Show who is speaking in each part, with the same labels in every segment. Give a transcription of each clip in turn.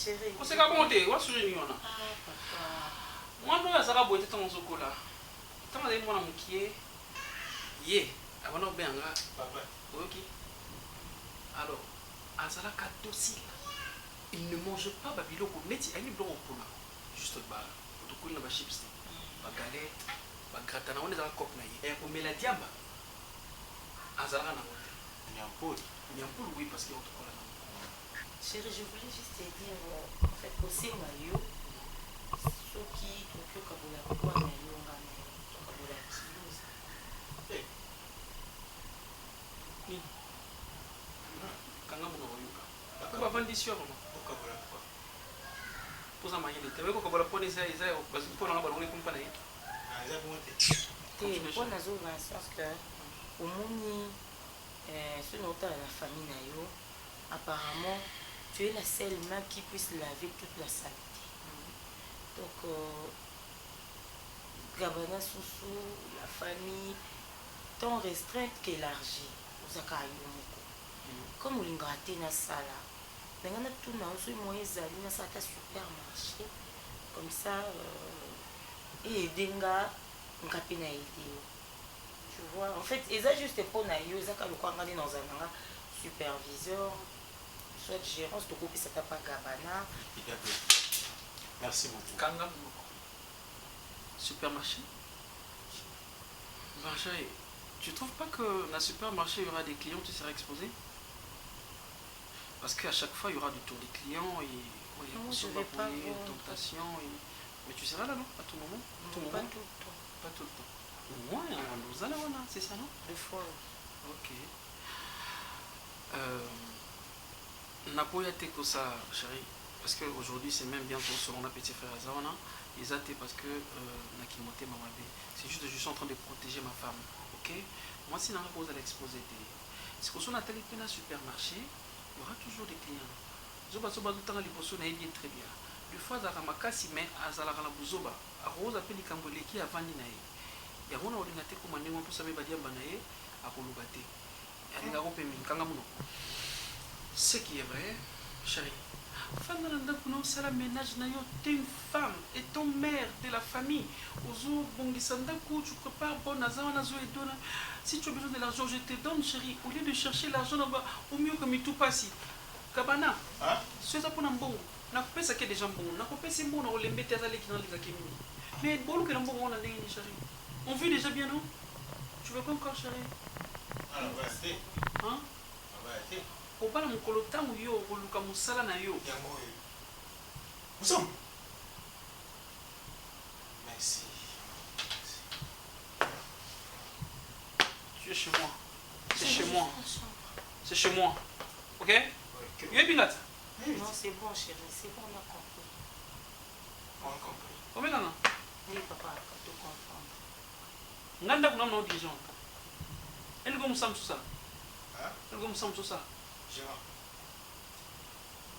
Speaker 1: Chérie. Você acabou monter, what's your name? Moi, je suis à boiter ton chocolat. Tu m'as dit, moi, je suis yeah, avant de bien, ok. Alors, Azala Katossi, il ne mange pas Babylon, il y a une blanc au cola, juste le bar, pour tout le chips, la galette, la gratin, on est dans la coque, et on met la diamba. Azala Nyampol, oui, parce qu'il y a autre cola.
Speaker 2: Chérie, je voulais juste te dire, en fait, au Sémayo, ceux qui ont Kabola quoi, mais ils ont Kabola kilos.
Speaker 1: Quand on a eu, on va vendre des sur. Pour ça, il y a des Kabola pour les ailes, parce que pour la bonne compagnie.
Speaker 2: Et pour la zone, parce que au monde, ce n'est pas la famille Nayo, apparemment, tu es la seule main qui puisse laver toute la saleté. Donc, Gabana Soussou, la famille, tant restreinte qu'élargie. Comme on l'a gratté dans la salle, on a tout dans le moyen d'aller dans un supermarché. Comme ça, et Denga, on a pu aider. Tu vois, en fait, ils ont juste pour naïo, ils ont regardé dans un superviseur. Soit gérance, tu copies ça pas Gabana.
Speaker 3: Merci beaucoup.
Speaker 1: Kangam. Supermarché. Marché. Tu trouves pas que dans le supermarché il y aura des clients, tu seras exposé? Parce qu'à chaque fois il y aura du tour des clients et
Speaker 2: je vais pas
Speaker 1: voir tentation. Mais tu seras là, non? À tout moment?
Speaker 2: Pas tout le temps.
Speaker 1: Pas tout le temps. Au moins, nous allons, c'est ça, non?
Speaker 2: Des fois.
Speaker 1: Ok. Napoya Teko ça, chérie, parce qu'aujourd'hui c'est même bientôt selon la petite frère Azana, ils ont été parce que Nakimote Mamabe, c'est juste que je suis en train de protéger ma femme, ok? Moi si vous allez exposer, c'est que si on a tel supermarché, il y aura toujours des clients. Zoba Zoba Zoutanga Liboso n'a bien très bien. Des fois, Zaramakasi, mais Azala la Bouzoba, à Rose appelle les Kamboleki à Vandinae. Il y a un ordinateur comme un néon pour savoir Badia Banae à Kolubate. Ce qui est vrai, chérie. La ménage, t'es une femme et ton mère de la famille. Tu prépares bon si tu as besoin de l'argent, je te donne, chérie. Au lieu de chercher l'argent au mieux comme tout passe. Kabana, c'est ça pour un bon. On a coupé ça qui est déjà bon. On a coupé ces mots, on a les mettre à l'équipe dans les académies. Mais bon, que l'on on a des chérie. On vit déjà bien, non? Tu veux quoi encore, chérie? Hein? Obala mukolo tangu yo koluka musala na yo.
Speaker 3: Nous sommes. Merci.
Speaker 1: Tu es chez moi. C'est chez moi. C'est chez moi. Ok? Yo bingat.
Speaker 2: Non, c'est bon chérie, c'est bon, on a compris.
Speaker 3: On a compris.
Speaker 1: Comment là?
Speaker 2: Oui papa, quand tu comprends.
Speaker 1: Nganda kuna mna dirigeant. Elle go musam tout ça.
Speaker 3: Hein?
Speaker 1: Elle go musam tout ça.
Speaker 3: Gérard.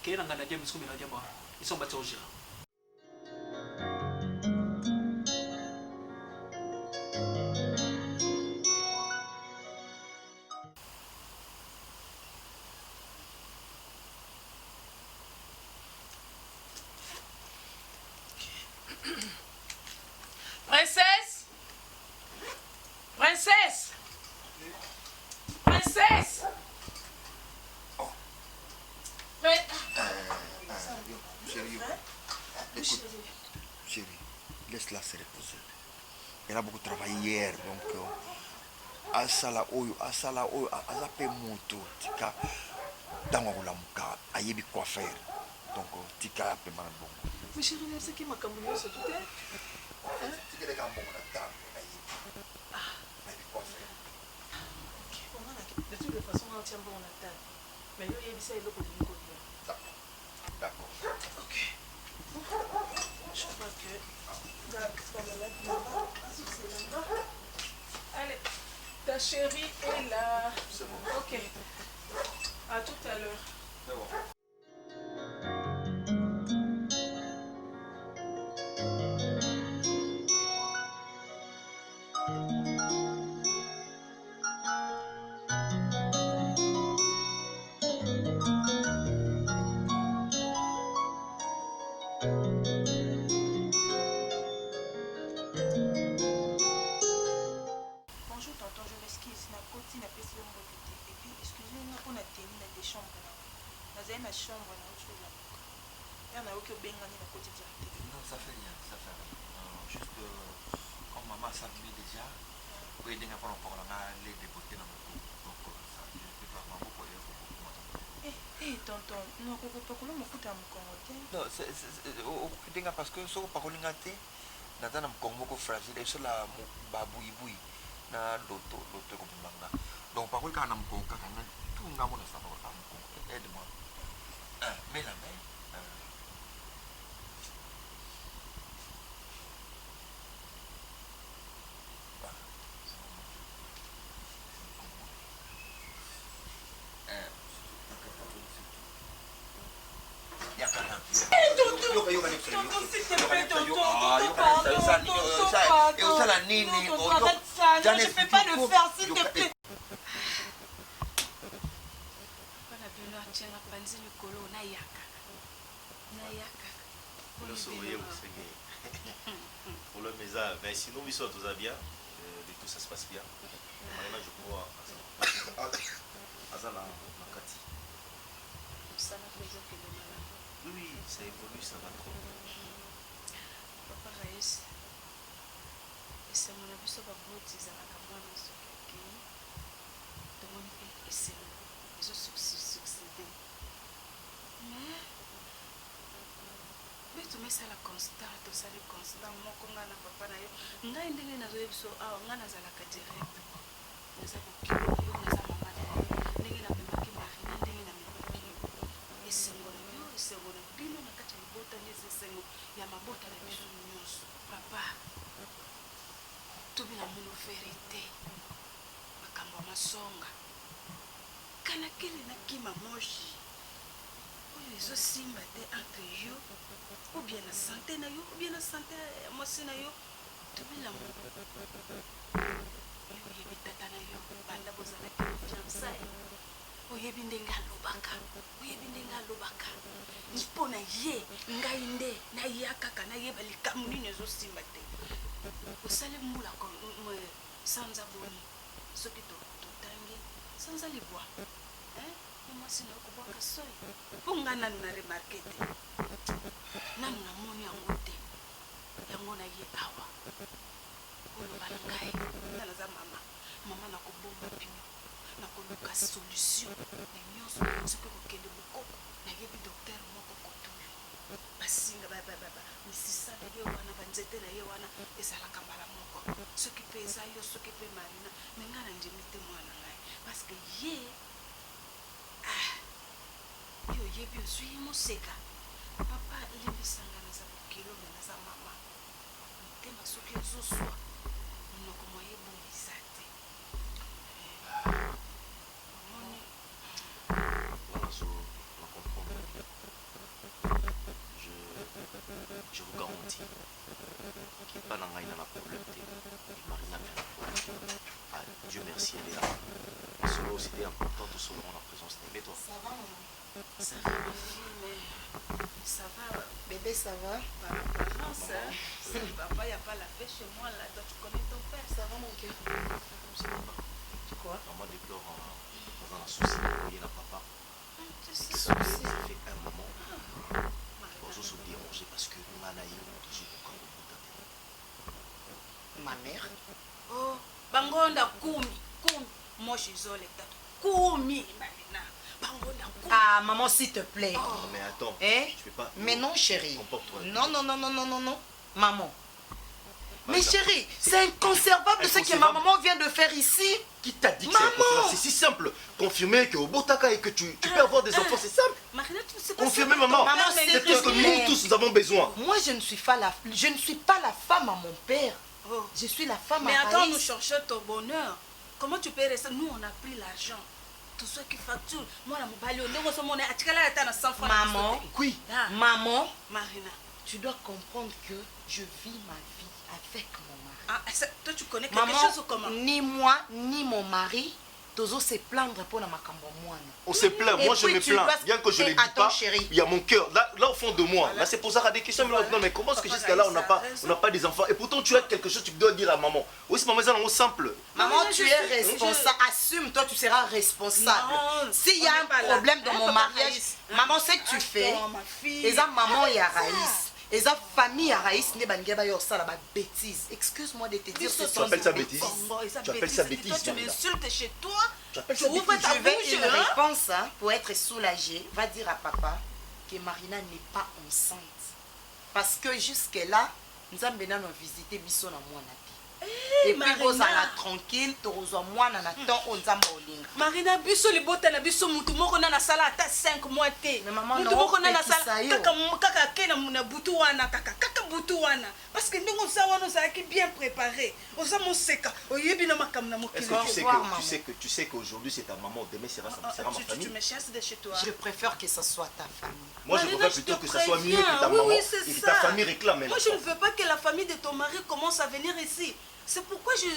Speaker 1: Quel est l'engagement de ce que ils sont battus au Gérard. Princesse! Princesse! Princesse!
Speaker 4: Chérie, laisse-la se reposer. Elle a beaucoup travaillé hier, donc asala oyo, azape moto, tika, dans muka, ayebi quoi faire. Donc tika ape manabongo.
Speaker 1: Mais chérie, c'est qui m'a camouillé ce tout est?
Speaker 4: Tika les gambons na table, ayebi quoi faire.
Speaker 1: De toutes les façons, on tient bon la table. Mais il y a ça et l'autre de côté.
Speaker 4: D'accord.
Speaker 1: Ok. Je crois que. Allez, ta chérie est là.
Speaker 4: C'est bon.
Speaker 1: Ok. À tout à l'heure.
Speaker 4: C'est bon.
Speaker 5: Bonjour tonton, je m'excuse. Na koti na pesi yango tete. Et puis excusez-moi pour la tenue na des chambres là. Nazali na chambre na autre chose là. Ya na oki obengani na koti direct.
Speaker 4: Non, ça fait rien, ça fait rien. Juste comme maman s'habille déjà, pour aider à prendre les dépoter dans mon dos. Donc ça, je ne peux pas m'en pour
Speaker 5: Tonton, non, kokopakolo mokuta mokongo te.
Speaker 4: non, c'est parce que ce que je naza na mkongo moko fragile esola babuibui na loto ekobimanga donc pakoli kaka na mkongo kaka na tout ngambo na samba kaka mkongo aide moi mets la main
Speaker 5: Je peux pas le faire, s'il te plaît.
Speaker 6: Sinon, ils sont tous bien, tout ça se passe bien. Maintenant, je crois à Zala Makati.
Speaker 2: Ça m'a fait que de malade.
Speaker 6: Oui, ça évolue, ça va trop.
Speaker 2: Papa Raïs, c'est mon avis sur la boîte, ils ont la caméra dans ce pays. De mon pays, et c'est ils ont succédé. Mais tu mets ça la constante, tu sais le constant, moi comme on a papa na yo, ngai ndenge na zo yebiso ah nga na zala ka direct. Naza ko kilo naza mama na yo, ndenge na pemaki marina ndenge na mipaki. Esengo na yo, esengo na bino na kati ya mabota nyese esengo ya mabota na biso nyonso. Papa, tobi na mino verite, makambo ya masonga. Kana kele na kima moshi. Oyo ezosimba te entre yo, ou bien la santé na yo, ou bien la santé ya mwasi na yo. Tobi na yo yebi tata na yo, banda bozalaki fiançailles.
Speaker 5: oyebi ndenge alobaka mpo na ye ngai nde naya kaka nayeba likambo nini ezosimba te osali mbula sanza boni soki totangi sanza libwa ye mwasi na okobwaka soi mpo nga nanu na remarke te nanu namoni yango te yango na ye awa oloba na ngai nga naza mama nakobomba bino nakoluka solution na nyonso soki kokende bokoko nayebi docteur moko kotulu basinga misisa na ye wana banzete na ye wana ezalaka mbala moko soki mpe eza yo soki mpe marina me nga na ndimi te mwana ngai parceke ye yo oyebi ozwi moseka papa limbisanga naza mokilo me naza mama motema soki ozoswa monoko moye bongisa te omoni
Speaker 6: je vous garantis qu'il n'y a pas de problème. Marina vient à Dieu merci, elle est là. Solo, c'était important de solo en la présence de toi.
Speaker 2: Ça va, maman? Ça va, ma fille, mais ça va, bébé, ça va?
Speaker 5: Papa, papa, il n'y a pas la paix chez moi là, donc tu connais ton père.
Speaker 2: Ça va, mon cœur?
Speaker 6: C'est quoi? Maman déplore dans un souci, il y a papa.
Speaker 5: Tu sais,
Speaker 6: Ça fait un moment. Se déranger parce que
Speaker 2: ma mère.
Speaker 5: Oh, bangonda kumi. Moi je suis kumi.
Speaker 2: Ah, maman, s'il te plaît.
Speaker 6: Oh. Mais attends,
Speaker 2: tu peux pas. Mais non, chérie. Non. Maman. Mais chérie, c'est inconcevable de ce que ma maman vient de faire ici.
Speaker 6: Qui t'a dit que c'est inconcevable? C'est si simple. Confirmer que au Botaka et que tu peux avoir des enfants, c'est simple. Confirmer, maman. C'est ce que nous tous nous avons besoin.
Speaker 2: Moi, je ne suis pas la femme à mon père. Oh. Je suis la femme à Raïs.
Speaker 5: Mais attends, nous cherchons ton bonheur. Comment tu peux rester? Nous, on a pris l'argent. Tout ce qui facture. Moi, la mobile,
Speaker 2: maman, oui. Maman,
Speaker 5: Marina,
Speaker 2: tu dois comprendre que je vis ma vie avec mon mari.
Speaker 5: Ah, toi, tu connais quelque chose ou comment?
Speaker 2: Ni moi, ni mon mari, Tozo se plaindre pour la makambo moine.
Speaker 6: On se plaint, moi je me plains. Bien que je ne le dis pas, il y a mon cœur, là au fond de moi. Là c'est pour ça qu'il y a des questions. Non mais comment est-ce que jusqu'à là on n'a pas des enfants? Et pourtant tu as quelque chose, tu dois dire à maman. Oui, c'est maman, c'est un simple.
Speaker 2: Maman, tu es responsable. Assume, toi tu seras responsable. S'il y a un problème dans mon mariage, maman, c'est que tu fais. Et ça, maman et Araïs. Et ça, famille à Raïs, n'est pas une bêtise. Excuse-moi de te dire ce
Speaker 6: tu appelles ça bêtise? Tu appelles ça bêtise?
Speaker 5: Toi, tu m'insultes chez toi.
Speaker 2: Tu ouvres ta bouche. Je vais une réponse pour être soulagée. Va dire à papa que Marina n'est pas enceinte. Parce que jusque-là, nous avons venu visiter Bisson à moi. Et puis vous allez tranquille, tu reçois moi dans le temps où nous avons olinga.
Speaker 5: Marina, biso li bota na biso mutu moko na sala ata 5 mois te.
Speaker 2: Mais maman,
Speaker 5: mutu moko na sala kaka kena muna butu wana kaka butu wana parce que ndingo sa wana za ki bien préparé. Oza mo seka, oyebi na makam na mokili.
Speaker 6: Tu sais qu'aujourd'hui c'est ta maman, demain sera ma famille.
Speaker 5: Tu me chasses de chez toi.
Speaker 2: Je préfère que ce soit ta famille.
Speaker 6: Moi je préfère plutôt que ça soit mieux que ta maman et que ta famille réclame.
Speaker 5: Moi je ne veux pas que la famille de ton mari commence à venir ici. C'est pourquoi je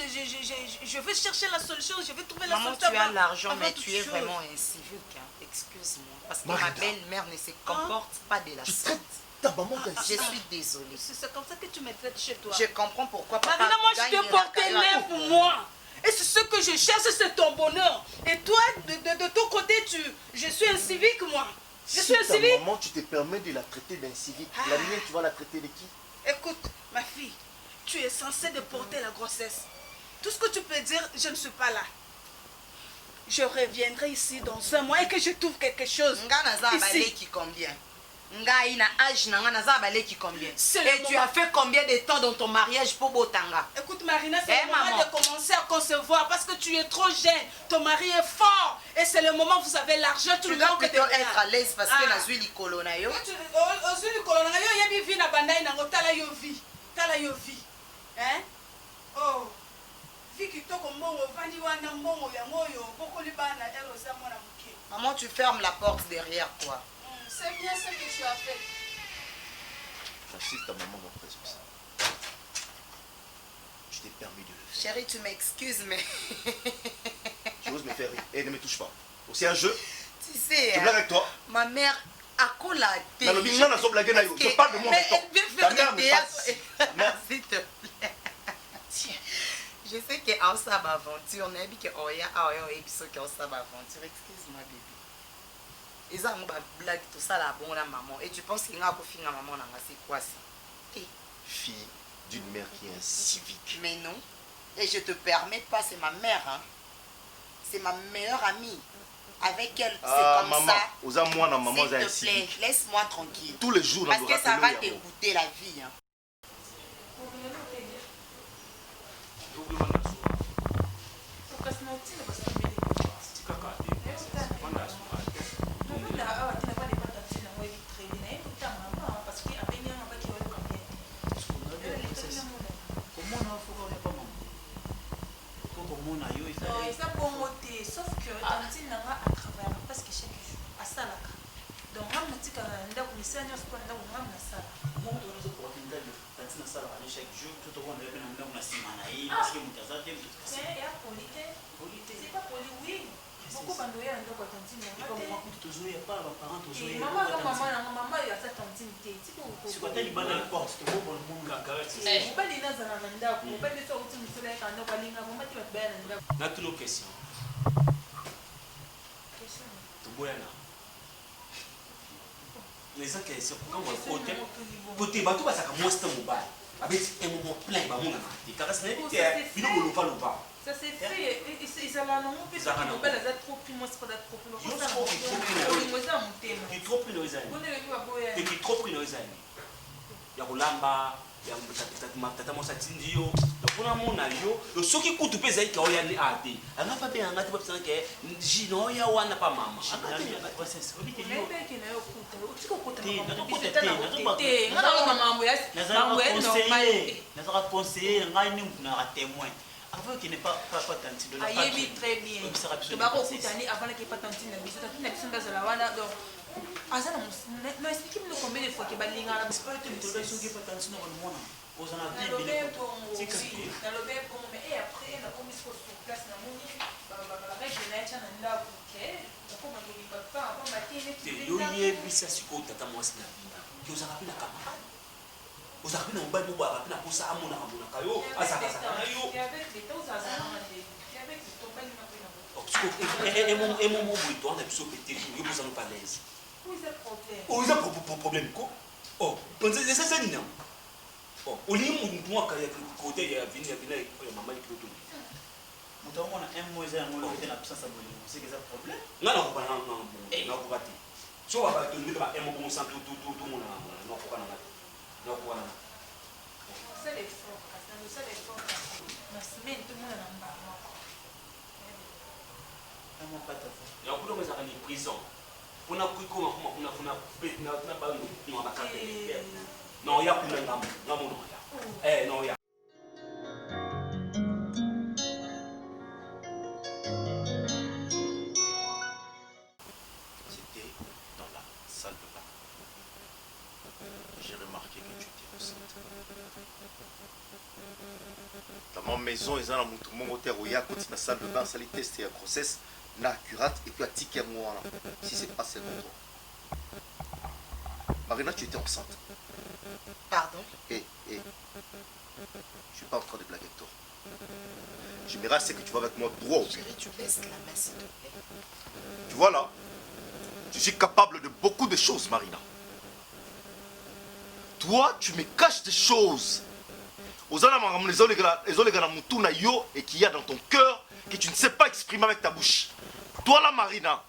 Speaker 5: vais chercher la solution, je vais trouver la solution.
Speaker 2: Maman, tu as l'argent, mais tu es vraiment incivique. Hein. Excuse-moi. Parce que ma belle-mère ne se comporte pas de la sorte.
Speaker 6: Ta maman,
Speaker 2: je suis désolée.
Speaker 5: C'est comme ça que tu me traites chez toi.
Speaker 2: Je comprends pourquoi papa.
Speaker 5: Marina, moi je te porte l'air pour moi. Et c'est ce que je cherche, c'est ton bonheur. Et toi, de ton côté, je suis un civique, moi. Je suis un civique.
Speaker 6: Ta maman, tu te permets de la traiter d'un civique. La mienne, tu vas la traiter de qui?
Speaker 5: Écoute, ma fille. Tu es censée de porter la grossesse. Tout ce que tu peux dire, je ne suis pas là. Je reviendrai ici dans un mois et que je trouve quelque chose.
Speaker 2: Ici. Combien? Et tu as fait combien de temps dans ton mariage pour Botanga?
Speaker 5: Écoute Marina, c'est le moment de commencer à concevoir parce que tu es trop jeune. Ton mari est fort et c'est le moment où vous avez l'argent.
Speaker 2: Tu dois plutôt être à l'aise parce que la huile colonna.
Speaker 5: Hein? Oh,
Speaker 2: maman, tu fermes la porte derrière toi.
Speaker 5: C'est bien ce que tu as fait.
Speaker 6: J'assiste ta maman en présence. Je t'ai permis de le faire.
Speaker 2: Chérie, tu m'excuses, mais...
Speaker 6: Tu oses me faire rire. Et ne me touche pas. C'est un jeu.
Speaker 2: Tu sais,
Speaker 6: Tu blagues avec toi?
Speaker 2: ma mère a collé.
Speaker 6: Je parle de moi maintenant. Ta mère me passe.
Speaker 2: S'il te plaît. Tiens. Je sais qu'en ça aventure, on a dit que Oya a eu ce qu'en ça aventure. Excuse-moi, bébé. Ils ont une blague, tout ça là, bon, la maman. Et tu penses qu'il y a un film à maman, c'est quoi ça?
Speaker 6: Fille d'une mère qui est incivique.
Speaker 2: Mais non. Et je te permets pas, c'est ma mère. Hein. C'est ma meilleure amie. Avec elle, c'est comme
Speaker 6: maman.
Speaker 2: ça.
Speaker 6: Aux moi, maman,
Speaker 2: s'il te plaît, laisse-moi tranquille.
Speaker 6: Tous les jours,
Speaker 2: parce que ça va t'écouter la vie. Hein.
Speaker 5: Sauf que Tantine n'a pas à travailler parce que chaque jour, à Salaka. Donc, je me dis que je suis en train de faire ça. C'est pas poli, oui. Beaucoup de gens ont Tantine. Maman, il y a sa Tantine. C'est quoi tu vas porte? Tu
Speaker 1: les questions quand on côté côté bateau ça commence à mobile avec un moment plein ba mon amati car ça c'est bino bolo pas le pas
Speaker 5: ça c'est fait ils ça non peut ça non belle ça trop plus moi c'est pas trop plus
Speaker 1: il trop plus les amis et qui trop plus les amis ya kulamba ya tata mosa tindio donc on a mon ayo le ce qui coûte pesa qui oya ni ate anga pa be anga te pa pesa ke jino ya wana pa mama anga te anga process obi ke yo
Speaker 7: nazaka conseiller ngai ni muna ka témoin avant qu'il n'est pas tanti de la
Speaker 5: famille. Ayebi très bien. Tu vas recouter avant qu'il pas tanti na biso tanti na biso ndazala wana donc azana no explique-moi combien de fois que balinga la
Speaker 7: c'est pas que tu dois souki pas tanti na mona ozana bible
Speaker 5: na lobe pour mais et après na commis sur place na moni ba règle na cha na ndako ke ko ba ngi ba pa ba matine
Speaker 1: yo yebisa siko tata mwasi na bina ki ozaka pina kama ozaka pina mobali mo bwa pina posa amona kayo azaka na yo et mon bruit on a biso pété yo posa no palaise
Speaker 5: où est le problème
Speaker 1: où est le problème ko oh pensez ça ni non oh oli mu moi ka ya côté ya vini ya mama ni piloto
Speaker 7: muto mona moise ya ngolo na puissance aboli c'est que ça problème
Speaker 1: non pas non ko bati so ba to ni ba emo ko santo tout mon non ko kana non ko kana
Speaker 5: c'est les faux c'est les faux na semaine tout le monde en bas
Speaker 7: non pas ta
Speaker 1: ya ko do za ni prison kuna kuiko kuna na ba no ba ka non ya kuna ngamo no ya non ya
Speaker 6: c'était dans la salle de bain. J'ai remarqué que tu étais enceinte. Dans ma maison, ils ont mon hôtel où il y a la salle de bain, ça les tester la grossesse, na accurate et puis à ticket moi si c'est pas c'est bon. Marina, tu étais enceinte.
Speaker 2: Pardon?
Speaker 6: Je suis pas en train de blaguer avec toi. Je me reste que tu vas avec moi droit au but.
Speaker 2: Chérie, tu baisses la main s'il te plaît.
Speaker 6: Tu vois là, je suis capable de beaucoup de choses, Marina. Toi, tu me caches des choses. Et qu'il y a dans ton cœur que tu ne sais pas exprimer avec ta bouche. Toi là, Marina,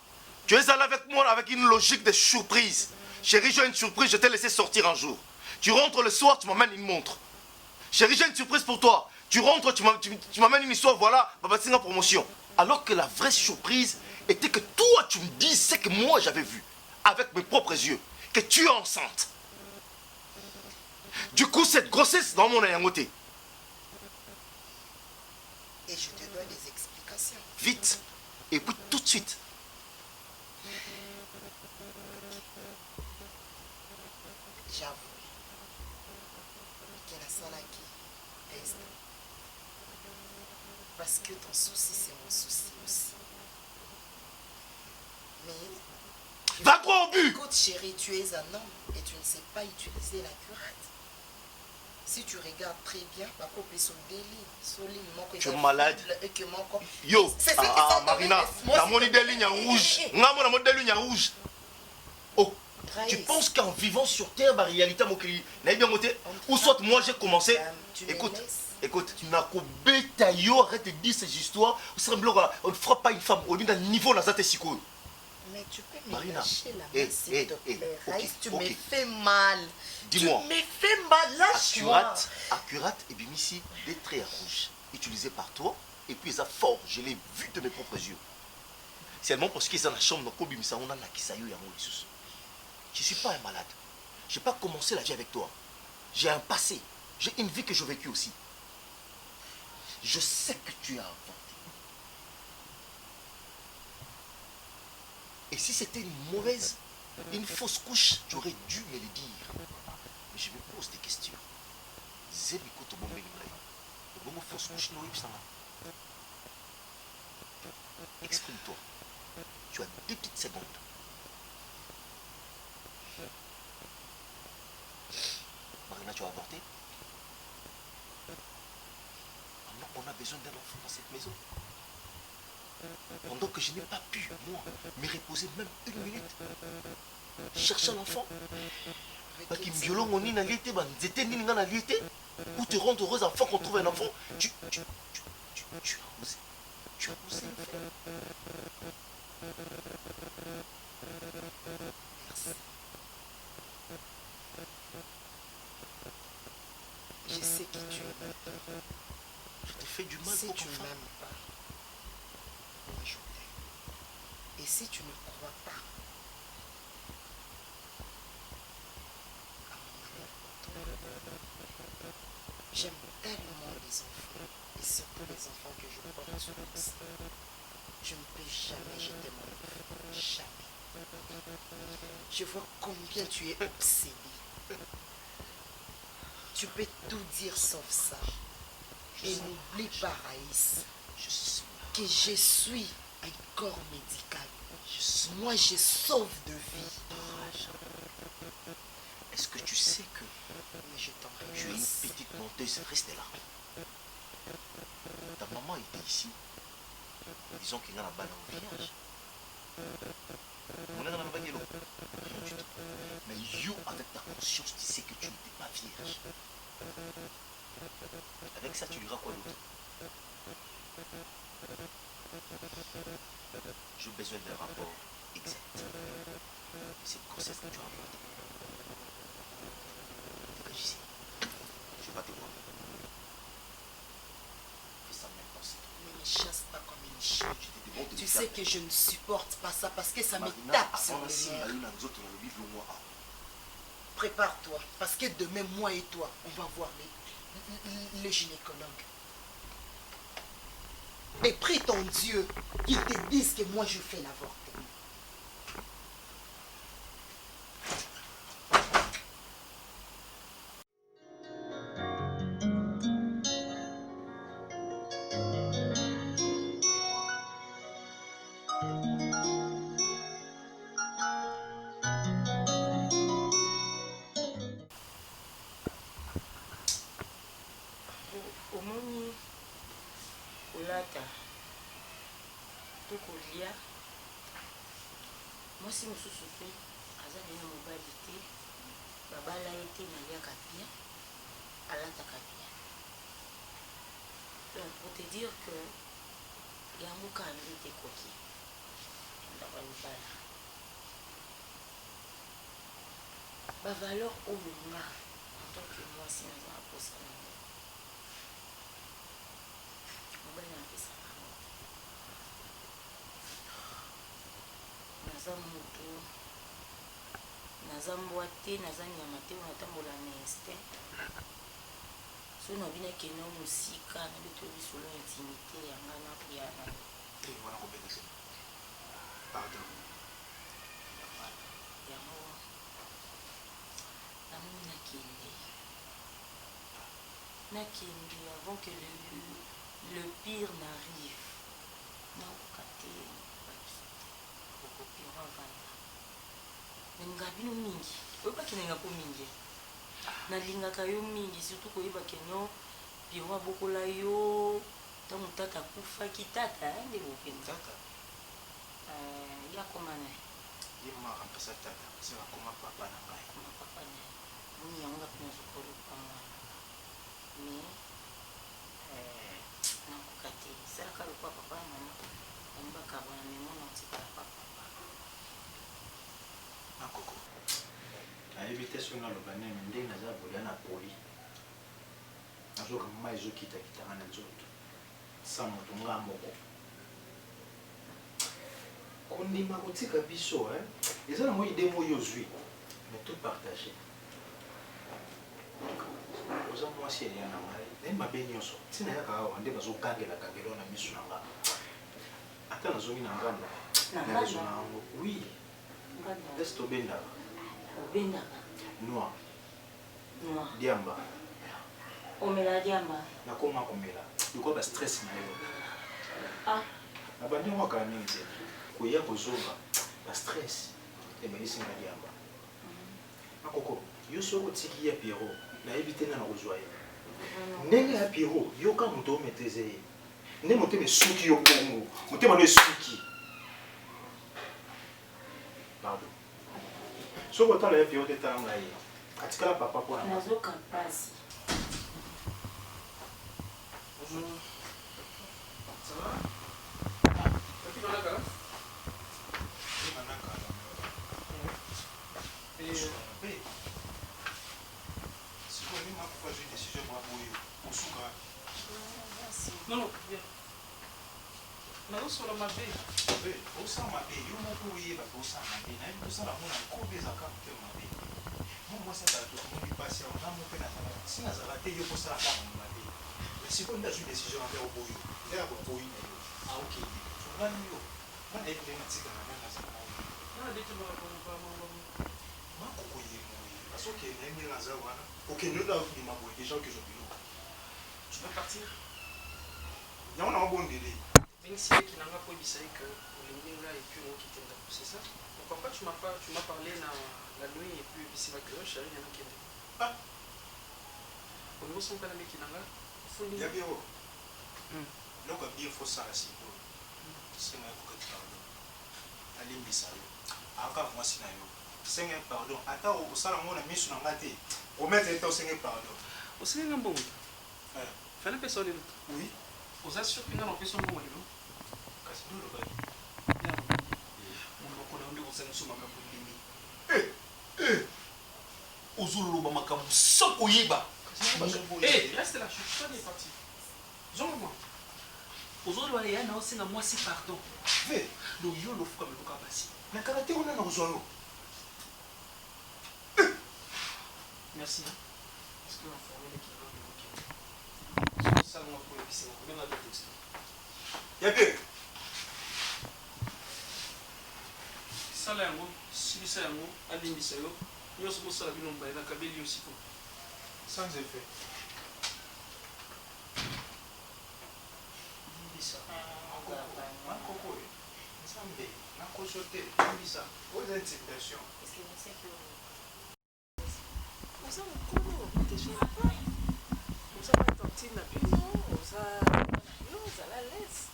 Speaker 6: tu es allé avec moi avec une logique de surprise. Chérie, j'ai une surprise, je t'ai laissé sortir un jour. Tu rentres le soir, tu m'amènes une montre. Chérie, j'ai une surprise pour toi. Tu rentres, tu m'amènes une histoire, voilà, c'est une promotion. Alors que la vraie surprise était que toi, tu me dis ce que moi j'avais vu, avec mes propres yeux, que tu es enceinte. Du coup, cette grossesse dans mon ayangoté.
Speaker 2: Et je te dois des explications.
Speaker 6: Vite, et puis tout de suite.
Speaker 2: J'avoue que la salle qui pèse. Parce que ton souci, c'est mon souci aussi. Mais
Speaker 6: Va droit au but.
Speaker 2: Écoute, chérie, tu es un homme et tu ne sais pas utiliser la curate. Si tu regardes très bien,
Speaker 6: tu es malade.
Speaker 2: Et que mon corps...
Speaker 6: Yo,
Speaker 2: c'est ce qui s'est
Speaker 6: Marina, t'as mon des lignes rouges. N'a mon des lignes rouges. Oh, tu penses qu'en vivant sur terre, la réalité, mon cri, n'a bien monté. Ou soit moi j'ai commencé. Écoute, tu n'as qu'au bétaillot, arrête de dire ces histoires. On ne fera pas une femme au niveau dans cette psycho.
Speaker 2: Mais tu peux me
Speaker 6: Marina,
Speaker 2: lâcher la main, s'il te plaît. Raïs, tu me
Speaker 6: ok.
Speaker 2: fais mal.
Speaker 6: Dis-moi.
Speaker 2: Tu me fais mal, lâche-moi.
Speaker 6: Accurate et bien ici, des traits rouges utilisés par toi. Et puis ça fort, je l'ai vu de mes propres yeux. Seulement parce qu'ils sont dans la chambre, on a je ne suis pas un malade. Je n'ai pas commencé la vie avec toi. J'ai un passé. J'ai une vie que j'ai vécue aussi. Je sais que tu as inventé. Et si c'était une fausse couche, tu aurais dû me le dire. Mais je me pose des questions. Fausse couche, exprime-toi. Tu as 2 petites secondes. Marina, tu as avorté. On a besoin d'un enfant dans cette maison. Pendant que je n'ai pas pu, moi, me reposer même 1 minute. Chercher un enfant. Parce que violon, on est dans l'été, pour te rendre heureuse enfant qu'on trouve un enfant. Tu as osé. Tu as osé le faire.
Speaker 2: Merci. Je sais qui tu es.
Speaker 6: Je t'ai fait du mal
Speaker 2: si
Speaker 6: pour
Speaker 2: tu ne
Speaker 6: enfant.
Speaker 2: m'aimes pas, moi je t'aime. Et si tu ne crois pas à mon amour, j'aime tellement les enfants, et surtout les enfants que je porte sur mon sein. Je ne peux jamais jeter mon enfant, jamais. Je vois combien tu es obsédé. Tu peux tout dire sauf ça. Et n'oublie pas, Raïs, que je suis un corps médical. Moi, je sauve de vie.
Speaker 6: Est-ce que tu sais que
Speaker 2: Mais je t'en
Speaker 6: tu es une petite menteuse? Reste là. Ta maman était ici. Disons qu'il y a la balle au village. On est dans la bague. Mais yo, avec ta conscience, tu sais que tu n'étais pas vierge. Avec ça, tu diras quoi d'autre? J'ai besoin d'un rapport exact. C'est grossesse que tu as avortée. Dégage ici. Je vais pas te voir. Fais ça même penser.
Speaker 2: Ne me chasse pas comme une chien.
Speaker 6: Je te demande de
Speaker 2: Tu
Speaker 6: le
Speaker 2: sais
Speaker 6: faire.
Speaker 2: que je ne supporte pas ça parce que ça me
Speaker 6: Marina,
Speaker 2: tape sur
Speaker 6: avant
Speaker 2: le
Speaker 6: si
Speaker 2: nerf.
Speaker 6: Marina, nous autres, on a le vivre le mois.
Speaker 2: Prépare-toi, parce que demain, moi et toi, on va voir le gynécologue. Et prie ton Dieu qu'il te dise que moi je fais l'avortement.
Speaker 5: omoni kolata to kolia mwasi mosusu mpe aza na ye mobali te babala ye te naliaka bien alataka bien. Donc pour te dire que yango kaka nde te koki ndaka libala bavaleur oyo nga en tant que mwasi naza na posa nango mobali napesaka yango naza moto naza mbwa te naza nyama te oyo natambola na instinct so nabinaki eno mosika nabeto bisolo intimité yanga nakuyana yango namoni nakende avant que le pire n'arrive nakoka te bakite okopira vanda
Speaker 2: ngabino mingi oyebaki na ngako mingi nalingaka yo mingi surtout koyeba kenyo biro abokola yo ntango tata akufaki tata nde bopenza yakomana
Speaker 3: ye maka mpesa tata kasi akoma papa na ngai
Speaker 2: koma papa na moni yango ngapi nazokolopanga mais nakoka te esalaka lokwa papa na mama bambakabona memo naotikala papa
Speaker 3: nakoko
Speaker 7: nayebi te soki naloba nini ndenge naza bolia na poli nazokanga mai ezokitakitanga na nzoto sa moto nga moko kondima kotika biso eza nango ide moyo ozwi mais to partage oza mwasi eya na ngai naye mabe nyonso ntina yaka awa nde bazokangela na miso na nga ata nazongi na nganda narezo na yango oui esi tobendaka
Speaker 2: obendaka
Speaker 7: noir
Speaker 2: noir
Speaker 7: diamba
Speaker 2: omela diamba
Speaker 7: nakoma komela likoa bastress na yo nabandi mwaka mingi te koya kozonga bastress emeyisinga diamba nakoko yo soki otiki ya piero nayebi te nga na kozwa ye ndenge ya piero yoka moto omaîtrise ye nde motema esuki yo bongo motema no esuki pardon soki otala ya piero te tala ngai atikala papa mpona
Speaker 2: nazoka mpasi
Speaker 1: Ça va? Tu vas là, non, non, viens. Non, sur la mabe.
Speaker 3: osala mabe yo moko oyeba pe osala mabe nayebi kosala mona nkobe ezaka mote mabe mo mwasi azala tokomoni mpasi awo nga mo mpe nazala si nazala te yo kosala kaka mo mabe sikoyo nde azwi décision abe oboyo nde ya boboyi na yo aokende ngani yo nga nayebi ndenge natikana nga nazala makoko ye moye basokende ndenge naza wana okende oda obima boye déjà okezwa biloko
Speaker 1: Tu peux partir?
Speaker 3: yango nango bondele
Speaker 1: Même si qui n'a pas dit ça que le là et puis on quitte là, c'est ça? Pourquoi tu m'as parlé la nuit et puis ici ma cloche, chérie, il y en a qui
Speaker 3: ah
Speaker 1: au niveau son père qui n'a pas
Speaker 3: ya biro loko bien fosala sikoyo senga kokati pardon alimbisa yo aka mwasi na yo senga pardon ata osala ngo na miso na nga te omettre ete osenga pardon
Speaker 1: aussi un bon fallait pas ça
Speaker 3: oui
Speaker 1: aux assure que non personne bon là
Speaker 3: kasi ndo lobaki
Speaker 1: mon lokona ndio kusema soma makambo ndimi
Speaker 3: ozoloba makambo soko yeba
Speaker 1: reste là, je suis pas parti. Zongo-moi. Aujourd'hui, il y a aussi un mois si pardon. Donc, il y a un offre comme le cas passé.
Speaker 3: mais karaté on a nos zones
Speaker 1: Merci. Parce que on fait qui va bloquer. Ça, on va pour épicer. On va mettre le texte.
Speaker 3: ya bien
Speaker 1: Ça, là, si ça, on a dit ça, il y a aussi ça, il y a un cabelli aussi.
Speaker 3: sans effet limbisa makoko nzambe nakoso te limbisa oza intimidation
Speaker 5: oza mokolo déjà oza batantine na bino oza yo ozala lese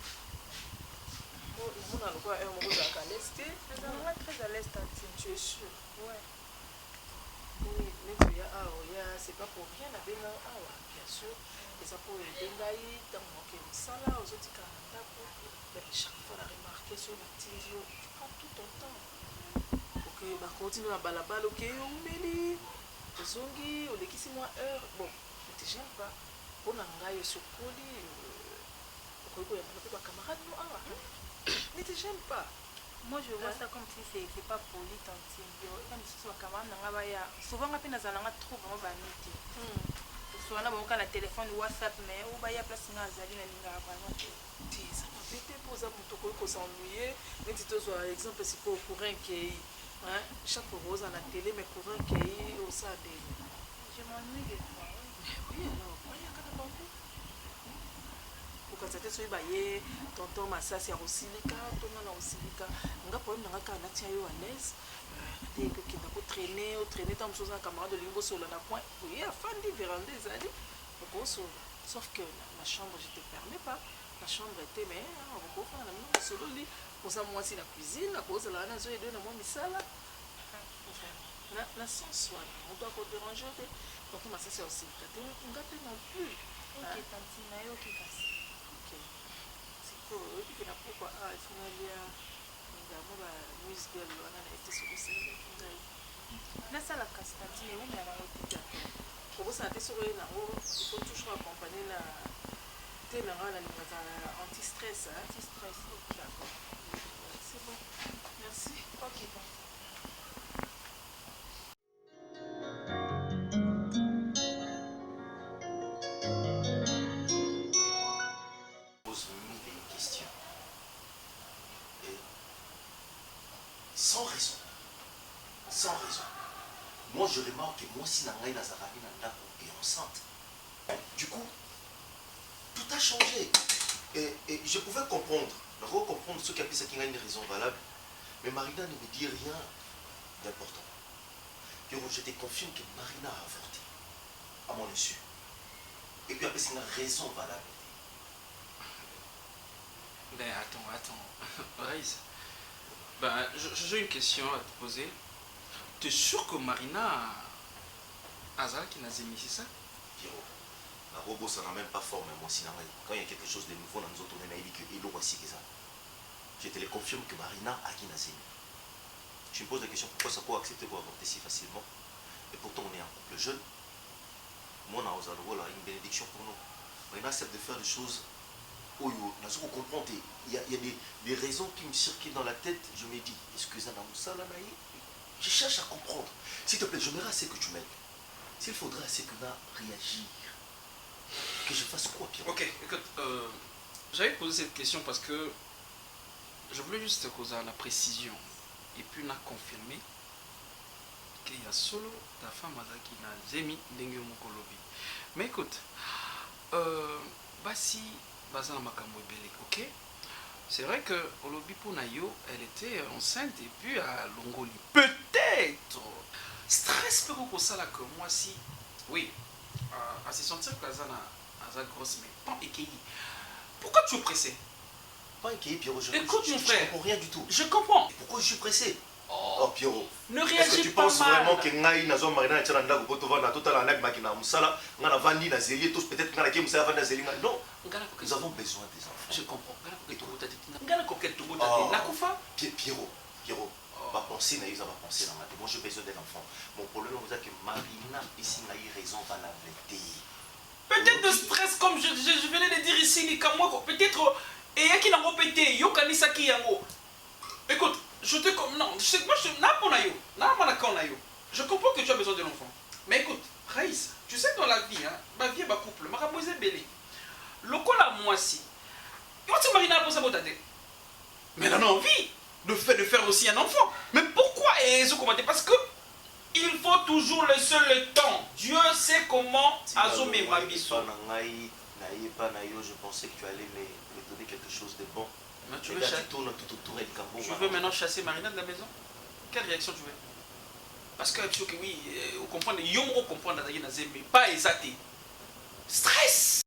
Speaker 5: namona lokola moko ozalaka lese te ezalanga très à l'aise tantine tu es sûr ouais neti oya awa oya c'est pas pour rien nabenga awa bien sûr eza po ede ngai ntango moke mosala ozotikala na ndako chaque fois na remarke so natindi yo tu prends tout ton temps oke bakontinue na balabala oke omeli ozongi olekisi mwa heure bon nete j'aime pas mpona ngai osokoli okoki koyambana mpe bacamarade no awa nete j'aime pas.
Speaker 8: Moi je vois ça comme si c'est pas poli tantine. Comme si tu as camarade nanga baya. Souvent quand pina zalanga trop vraiment banité. Souvent na bonka na téléphone WhatsApp mais ou baya place nga azali na linga vraiment.
Speaker 5: Ti ça m'a pété pour ça moto ko s'ennuyer. Neti to so exemple si ko courant qui hein chaque fois rose à la télé mais courant qui au ça de.
Speaker 8: Je m'ennuie des fois.
Speaker 5: Oui alors, moya kana bango. Ukazate so ibaye tonton masasi ya osilika tona na osilika nga problème nanga kana tia yo à l'aise
Speaker 8: te kokenda kotraîne ntango mosusu na camarade olingi bosola na coin oye afandi véranda ezali okosola sauf que na chambre je te permets pas na chambre te mais okofanda na mino mosololi oza mwasi na cuisine akozala wana azoyedoye na mwa misala na sens wana moto akodérange te donc masasi ya osilika te nga te non plus
Speaker 5: nayoki kasi
Speaker 8: sikoyo oyebi ke na pokwa efingalia ngamo ba news girl wana na ete sokoselelaki ngai
Speaker 5: nasala kasi tantine ewumela nango te
Speaker 8: kobosana te soko ye nango ifo toujours accompagner na te na ngai nalingaka anti-stress d'accord c'est bon merci
Speaker 5: ok
Speaker 6: Pose mille questions. Et sans raison. Sans raison. Moi, je remarque que moi, si Nangaï Nazarani est enceinte. Du coup, tout a changé. Et je pouvais comprendre, comprendre ce qui a pu qu'il y a une raison valable. Mais Marina ne me dit rien d'important. Je te confirme que Marina a avorté à mon insu. Et puis après, c'est une raison valable.
Speaker 1: Ben attends. Raïs, ben, j'ai une question à te poser. Tu es sûr que Marina Azala qui n'a jamais c'est ça?
Speaker 6: Pierrot, la robot ça n'a même pas formé moi sinon quand il y a quelque chose de nouveau dans nous autres on a dit que Elo voici que ça. Je te le confirme que Marina a qui n'a jamais. Tu me poses la question pourquoi ça peut accepter pour avorter si facilement et pourtant on est un couple jeune. Moi on a une bénédiction pour nous. Marina accepte de faire des choses. Oh yo, vous comprenez, il y a des raisons qui me circulent dans la tête. Je me dis, est-ce que ça n'a pas ça là? Je cherche à comprendre. S'il te plaît, j'aimerais assez que tu m'aides. S'il faudrait assez que là réagir, que je fasse quoi, Pierre?
Speaker 1: Ok, écoute, j'avais posé cette question parce que je voulais juste causer la précision et puis on a confirmé qu'il y a solo ta femme qui n'a jamais dengue mokolobi. Mais écoute, basi bazana makambo ebele, ok? C'est vrai que Olobi Punayo, elle était enceinte et puis à Longoli. Peut-être stress pour ça là que moi si, oui, à se sentir que Azana grosse mais pas équilibré. Pourquoi tu es pressé?
Speaker 6: Pas équilibré, Pierrot.
Speaker 1: Écoute mon frère,
Speaker 6: je comprends rien du tout.
Speaker 1: Je comprends.
Speaker 6: Et pourquoi je suis pressé? Oh Pierrot.
Speaker 1: Ne
Speaker 6: Est-ce que
Speaker 1: réagis
Speaker 6: tu
Speaker 1: pas
Speaker 6: penses
Speaker 1: mal.
Speaker 6: vraiment que Ngaï Nazon Marina et Tchalanda pour te voir dans toute la nague makina Moussala, on a vendu na Zélie, tous peut-être qu'on a qui Moussa vendu na Zélie. Non, nous avons besoin des enfants.
Speaker 1: Je comprends.
Speaker 6: Pierrot, ma pensée n'a pas pensé dans ma tête. Moi, j'ai besoin d'un enfant. Mon problème, c'est que Marina, ici, n'a eu raison par la vérité.
Speaker 1: Peut-être de stress, comme je venais de dire ici, peut-être, et il y a qui n'a pas pété, yo kanisa qui yango. Écoute, je te comme non, je comprends que tu as besoin d'un enfant. Mais écoute, Raïs, tu sais dans la vie, hein, ma vie est ma couple, ma ramoise est belle. Le col à moi si. Quand Marina a posé sa tête. Mais elle a envie de faire aussi un enfant. Mais pourquoi est-ce commenté? Parce que il faut toujours laisser le temps. Dieu sait comment Azomé Mabiso.
Speaker 6: Je pensais que tu allais me donner quelque chose de bon.
Speaker 1: Mais tu
Speaker 6: veux
Speaker 1: maintenant chasser Marina de la maison? Quelle réaction tu veux? Parce que oui, on comprend, on comprend, mais pas exacté. Stress.